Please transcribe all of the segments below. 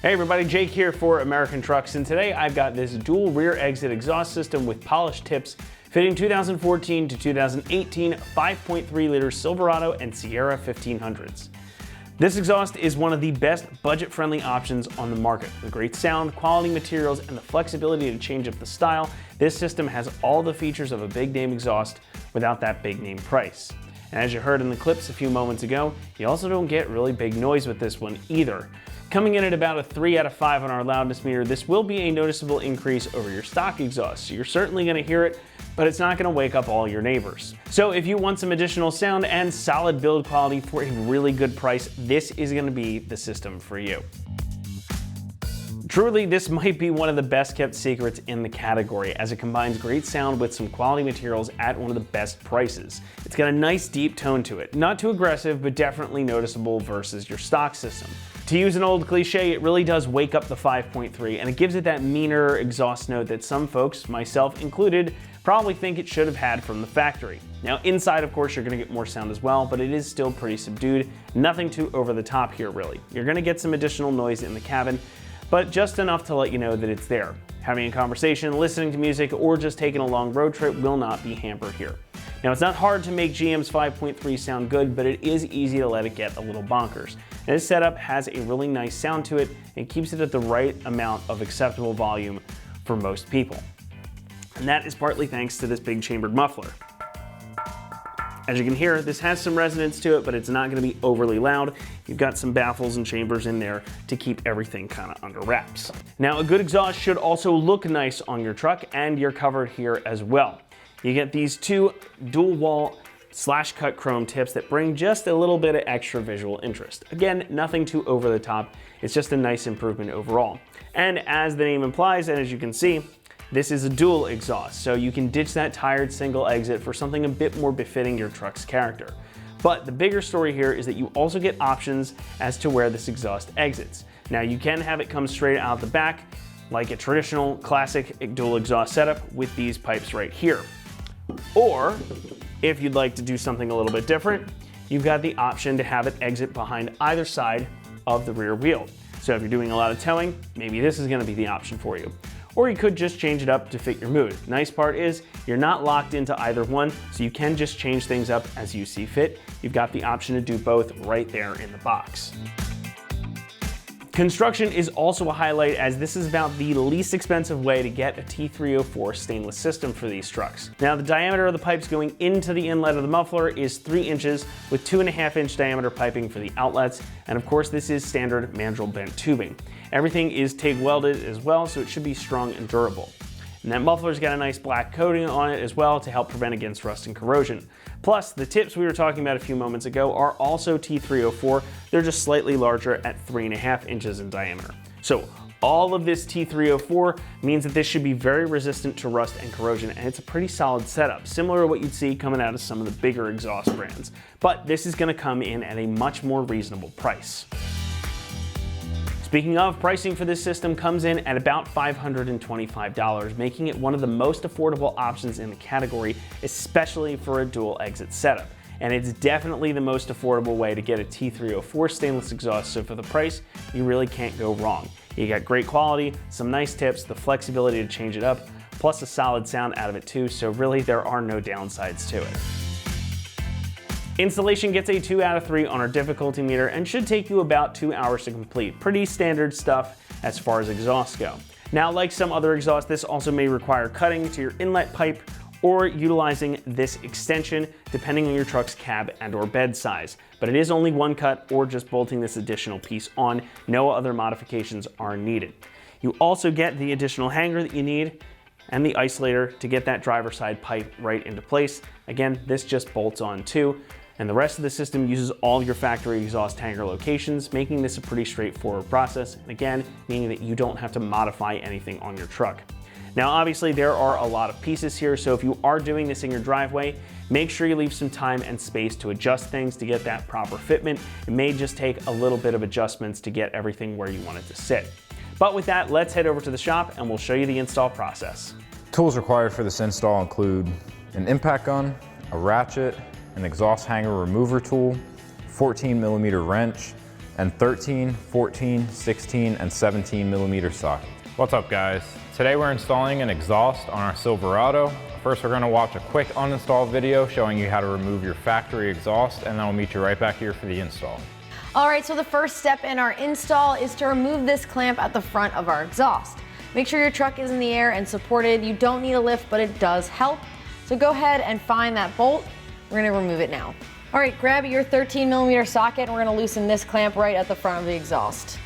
Hey everybody, Jake here for American Trucks, and today I've got this dual rear exit exhaust system with polished tips fitting 2014 to 2018 5.3 liter Silverado and Sierra 1500s. This exhaust is one of the best budget-friendly options on the market. With great sound, quality materials, and the flexibility to change up the style, this system has all the features of a big-name exhaust without that big-name price. And as you heard in the clips a few moments ago, you also don't get really big noise with this one either. Coming in at about a 3 out of 5 on our loudness meter, this will be a noticeable increase over your stock exhaust. So you're certainly going to hear it, but it's not going to wake up all your neighbors. So if you want some additional sound and solid build quality for a really good price, this is going to be the system for you. Truly, this might be one of the best kept secrets in the category, as it combines great sound with some quality materials at one of the best prices. It's got a nice deep tone to it, not too aggressive, but definitely noticeable versus your stock system. To use an old cliche, it really does wake up the 5.3, and it gives it that meaner exhaust note that some folks, myself included, probably think it should have had from the factory. Now inside, of course, you're going to get more sound as well, but it is still pretty subdued. Nothing too over the top here, really. You're going to get some additional noise in the cabin, but just enough to let you know that it's there. Having a conversation, listening to music, or just taking a long road trip will not be hampered here. Now, it's not hard to make GM's 5.3 sound good, but it is easy to let it get a little bonkers. And this setup has a really nice sound to it and keeps it at the right amount of acceptable volume for most people. And that is partly thanks to this big chambered muffler. As you can hear, this has some resonance to it, but it's not going to be overly loud. You've got some baffles and chambers in there to keep everything kind of under wraps. Now, a good exhaust should also look nice on your truck, and you're covered here as well. You get these two dual wall /cut chrome tips that bring just a little bit of extra visual interest. Again, nothing too over the top. It's just a nice improvement overall. And as the name implies, and as you can see, this is a dual exhaust, so you can ditch that tired single exit for something a bit more befitting your truck's character. But the bigger story here is that you also get options as to where this exhaust exits. Now, you can have it come straight out the back, like a traditional classic dual exhaust setup with these pipes right here. Or, if you'd like to do something a little bit different, you've got the option to have it exit behind either side of the rear wheel. So if you're doing a lot of towing, maybe this is going to be the option for you. Or you could just change it up to fit your mood. Nice part is you're not locked into either one, so you can just change things up as you see fit. You've got the option to do both right there in the box. Construction is also a highlight, as this is about the least expensive way to get a T304 stainless system for these trucks. Now, the diameter of the pipes going into the inlet of the muffler is 3 inches with 2.5 inch diameter piping for the outlets, and of course this is standard mandrel bent tubing. Everything is TIG welded as well, so it should be strong and durable. And that muffler's got a nice black coating on it as well to help prevent against rust and corrosion. Plus, the tips we were talking about a few moments ago are also T304. They're just slightly larger at 3.5 inches in diameter. So all of this T304 means that this should be very resistant to rust and corrosion, and it's a pretty solid setup, similar to what you'd see coming out of some of the bigger exhaust brands. But this is going to come in at a much more reasonable price. Speaking of, pricing for this system comes in at about $525, making it one of the most affordable options in the category, especially for a dual exit setup. And it's definitely the most affordable way to get a T304 stainless exhaust, so for the price, you really can't go wrong. You got great quality, some nice tips, the flexibility to change it up, plus a solid sound out of it too, so really there are no downsides to it. Installation gets a 2 out of 3 on our difficulty meter and should take you about 2 hours to complete. Pretty standard stuff as far as exhausts go. Now, like some other exhausts, this also may require cutting to your inlet pipe or utilizing this extension depending on your truck's cab and or bed size. But it is only one cut or just bolting this additional piece on. No other modifications are needed. You also get the additional hanger that you need and the isolator to get that driver side pipe right into place. Again, this just bolts on too. And the rest of the system uses all your factory exhaust hanger locations, making this a pretty straightforward process, and again, meaning that you don't have to modify anything on your truck. Now, obviously, there are a lot of pieces here, so if you are doing this in your driveway, make sure you leave some time and space to adjust things to get that proper fitment. It may just take a little bit of adjustments to get everything where you want it to sit. But with that, let's head over to the shop and we'll show you the install process. Tools required for this install include an impact gun, a ratchet, an exhaust hanger remover tool, 14mm wrench, and 13, 14, 16, and 17 millimeter sockets. What's up guys? Today we're installing an exhaust on our Silverado. First we're going to watch a quick uninstall video showing you how to remove your factory exhaust, and then I'll meet you right back here for the install. All right, so the first step in our install is to remove this clamp at the front of our exhaust. Make sure your truck is in the air and supported. You don't need a lift, but it does help. So go ahead and find that bolt. We're gonna remove it now. All right, grab your 13 millimeter socket and we're gonna loosen this clamp right at the front of the exhaust.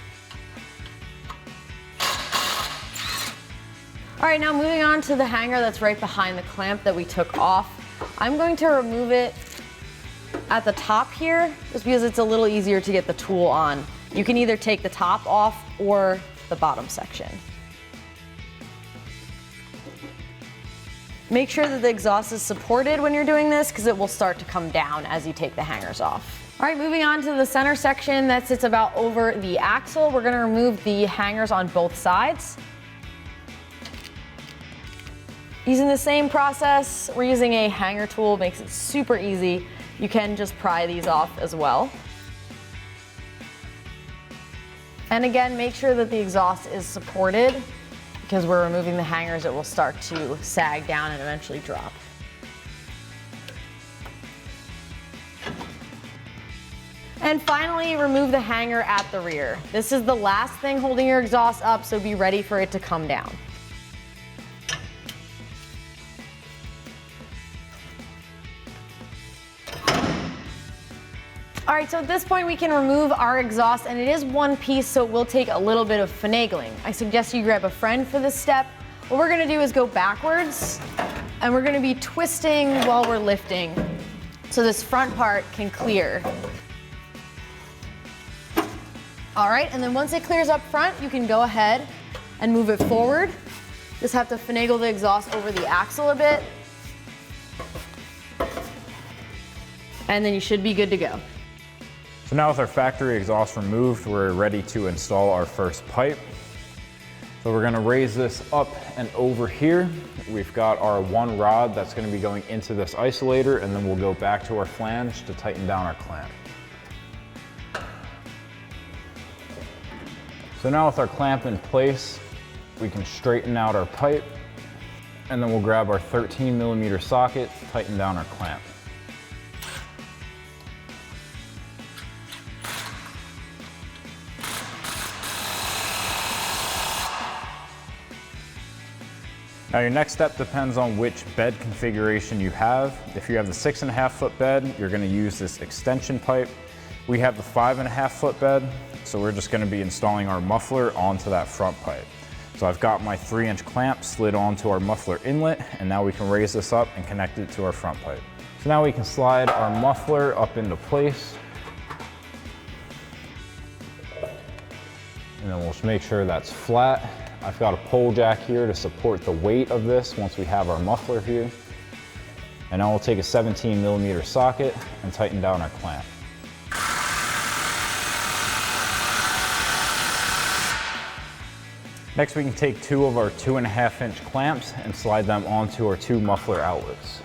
All right, now moving on to the hanger that's right behind the clamp that we took off. I'm going to remove it at the top here, just because it's a little easier to get the tool on. You can either take the top off or the bottom section. Make sure that the exhaust is supported when you're doing this, because it will start to come down as you take the hangers off. All right, moving on to the center section that sits about over the axle. We're gonna remove the hangers on both sides. Using the same process, we're using a hanger tool, makes it super easy. You can just pry these off as well. And again, make sure that the exhaust is supported, because we're removing the hangers, it will start to sag down and eventually drop. And finally, remove the hanger at the rear. This is the last thing holding your exhaust up, so be ready for it to come down. All right, so at this point we can remove our exhaust, and it is one piece, so it will take a little bit of finagling. I suggest you grab a friend for this step. What we're gonna do is go backwards, and we're gonna be twisting while we're lifting, so this front part can clear. All right, and then once it clears up front, you can go ahead and move it forward. Just have to finagle the exhaust over the axle a bit, and then you should be good to go. So now with our factory exhaust removed, we're ready to install our first pipe. So we're gonna raise this up and over here. We've got our one rod that's gonna be going into this isolator, and then we'll go back to our flange to tighten down our clamp. So now with our clamp in place, we can straighten out our pipe, and then we'll grab our 13 millimeter socket, tighten down our clamp. Now your next step depends on which bed configuration you have. If you have the 6.5 foot bed, you're gonna use this extension pipe. We have the 5.5 foot bed, so we're just gonna be installing our muffler onto that front pipe. So I've got my 3-inch clamp slid onto our muffler inlet, and now we can raise this up and connect it to our front pipe. So now we can slide our muffler up into place. And then we'll just make sure that's flat. I've got a pole jack here to support the weight of this once we have our muffler here. And now we'll take a 17 millimeter socket and tighten down our clamp. Next we can take 2 of our 2.5 inch clamps and slide them onto our 2 muffler outlets.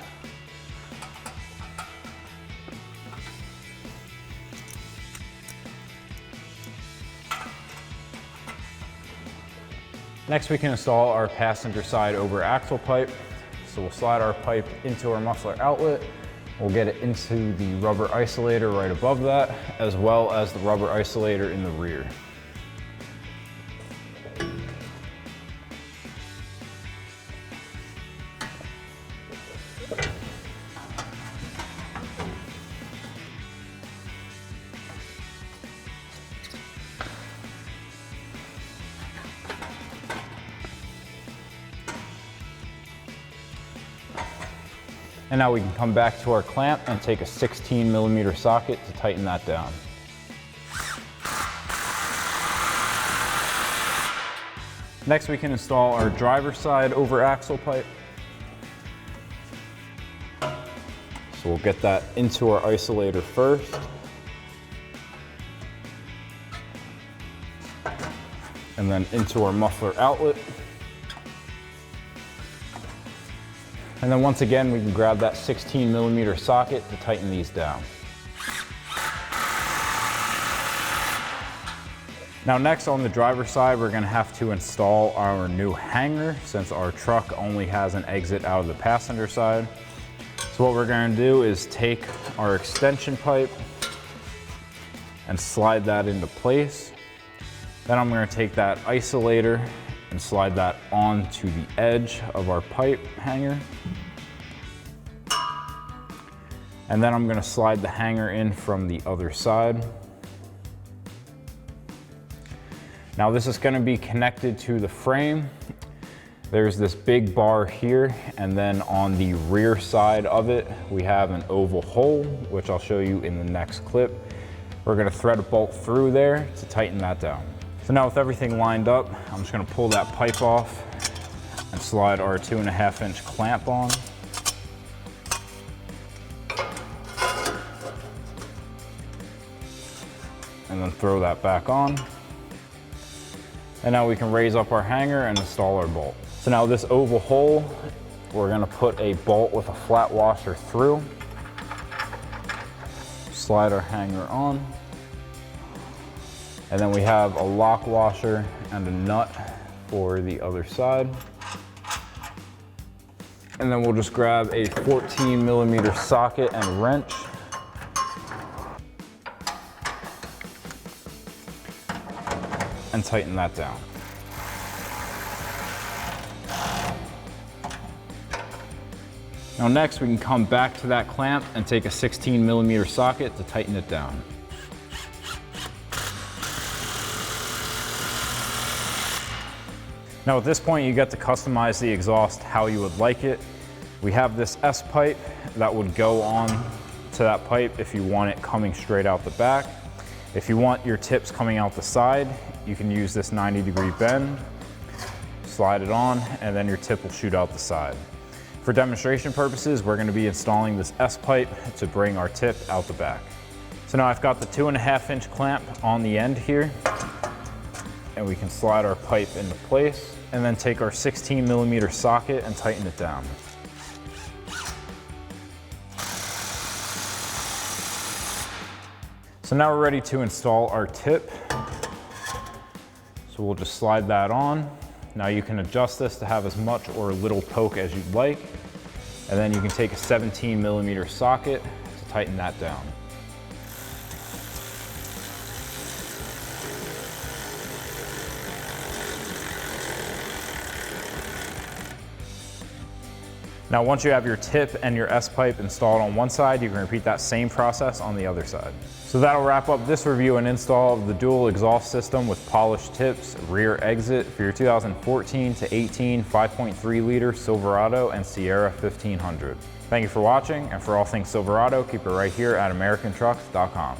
Next we can install our passenger side over axle pipe. So we'll slide our pipe into our muffler outlet. We'll get it into the rubber isolator right above that, as well as the rubber isolator in the rear. And now we can come back to our clamp and take a 16 millimeter socket to tighten that down. Next we can install our driver's side over axle pipe. So we'll get that into our isolator first. And then into our muffler outlet. And then once again, we can grab that 16 millimeter socket to tighten these down. Now next on the driver's side, we're gonna have to install our new hanger since our truck only has an exit out of the passenger side. So what we're gonna do is take our extension pipe and slide that into place. Then I'm gonna take that isolator and slide that onto the edge of our pipe hanger. And then I'm gonna slide the hanger in from the other side. Now this is gonna be connected to the frame. There's this big bar here, and then on the rear side of it, we have an oval hole, which I'll show you in the next clip. We're gonna thread a bolt through there to tighten that down. So now with everything lined up, I'm just gonna pull that pipe off and slide our 2.5-inch clamp on. And then throw that back on. And now we can raise up our hanger and install our bolt. So now this oval hole, we're gonna put a bolt with a flat washer through. Slide our hanger on. And then we have a lock washer and a nut for the other side. And then we'll just grab a 14mm socket and wrench. And tighten that down. Now next we can come back to that clamp and take a 16mm socket to tighten it down. Now at this point you get to customize the exhaust how you would like it. We have this S-pipe that would go on to that pipe if you want it coming straight out the back. If you want your tips coming out the side, you can use this 90-degree bend, slide it on, and then your tip will shoot out the side. For demonstration purposes, we're gonna be installing this S-pipe to bring our tip out the back. So now I've got the 2.5-inch clamp on the end here, and we can slide our pipe into place, and then take our 16mm socket and tighten it down. So now we're ready to install our tip. So we'll just slide that on. Now you can adjust this to have as much or little poke as you'd like. And then you can take a 17mm socket to tighten that down. Now once you have your tip and your S-pipe installed on one side, you can repeat that same process on the other side. So that'll wrap up this review and install of the dual exhaust system with polished tips, rear exit for your 2014 to 18 5.3 liter Silverado and Sierra 1500. Thank you for watching, and for all things Silverado, keep it right here at AmericanTrucks.com.